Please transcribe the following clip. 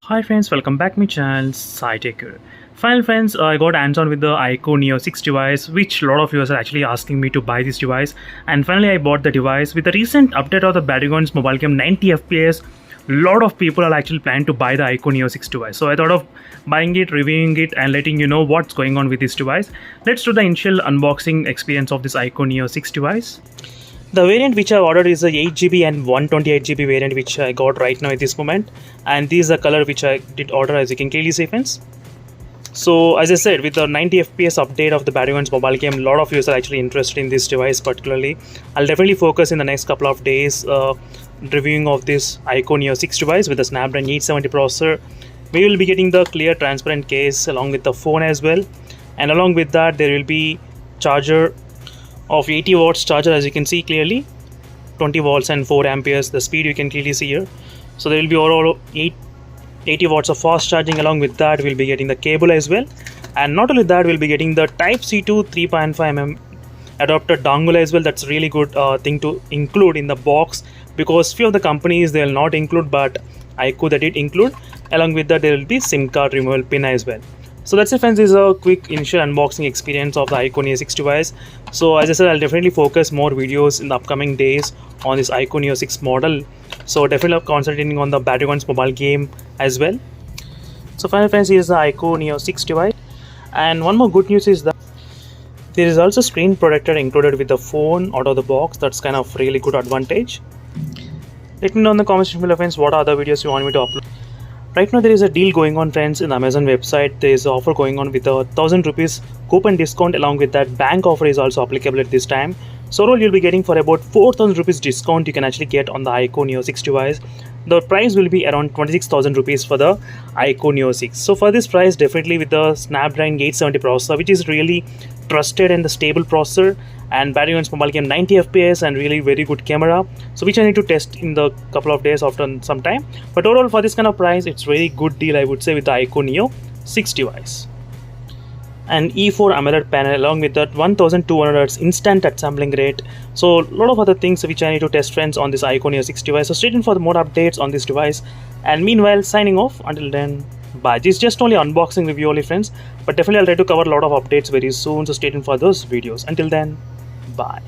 Hi friends, welcome back to my channel SciTech. Finally friends, I got hands-on with the iQOO Neo 6 device, which a lot of you are actually asking me to buy this device, and finally I bought the device. With the recent update of the Battlegrounds mobile game 90 FPS, a lot of people are actually planning to buy the iQOO Neo 6 device. So I thought of buying it, reviewing it, and letting you know what's going on with this device. Let's do the initial unboxing experience of this iQOO Neo 6 device. The variant which I ordered is the 8GB and 128GB variant which I got right now at this moment, and this is the color which I did order, as you can clearly see friends. So as I said, with the 90 FPS update of the Battlegrounds mobile game, a lot of users are actually interested in this device particularly. I'll definitely focus in the next couple of days reviewing of this iQOO Neo 6 device with the Snapdragon 870 processor. We will be getting the clear transparent case along with the phone as well, and along with that there will be charger of 80 watts charger, as you can see clearly, 20 volts and 4 amperes. The speed you can clearly see here. So there will be overall 80 watts of fast charging. Along with that we'll be getting the cable as well, and not only that, we'll be getting the type C to 3.5mm adapter dongle as well. That's really good thing to include in the box, because few of the companies they'll not include, but iQOO that did include. Along with that there will be SIM card removal pin as well. So that's it friends, this is a quick initial unboxing experience of the iQOO Neo 6 device. So as I said, I'll definitely focus more videos in the upcoming days on this iQOO Neo 6 model. So definitely concentrating on the Battlegrounds mobile game as well. So finally friends, here's the iQOO Neo 6 device. And one more good news is that there is also screen protector included with the phone out of the box. That's kind of really good advantage. Let me know in the comment section below friends what other videos you want me to upload. Right now there is a deal going on friends in the Amazon website. There is an offer going on with a 1000 rupees coupon discount. Along with that, bank offer is also applicable at this time. So overall you'll be getting for about 4000 rupees discount you can actually get on the iQOO Neo 6 device. The price will be around 26,000 rupees for the iQOO Neo 6. So for this price, definitely with the Snapdragon 870 processor, which is really trusted and the stable processor, and Battlegrounds mobile game 90 FPS and really very good camera, so which I need to test in the couple of days after some time. But overall for this kind of price, it's very good deal I would say with the iQOO Neo 6 device. And E4 AMOLED panel along with that 1200Hz instant touch sampling rate. So a lot of other things which I need to test friends on this iQOO Neo 6 device. So stay tuned for more updates on this device, and meanwhile signing off. Until then, bye. This is just only unboxing review only friends, but definitely I'll try to cover a lot of updates very soon, so stay tuned for those videos. Until then, bye.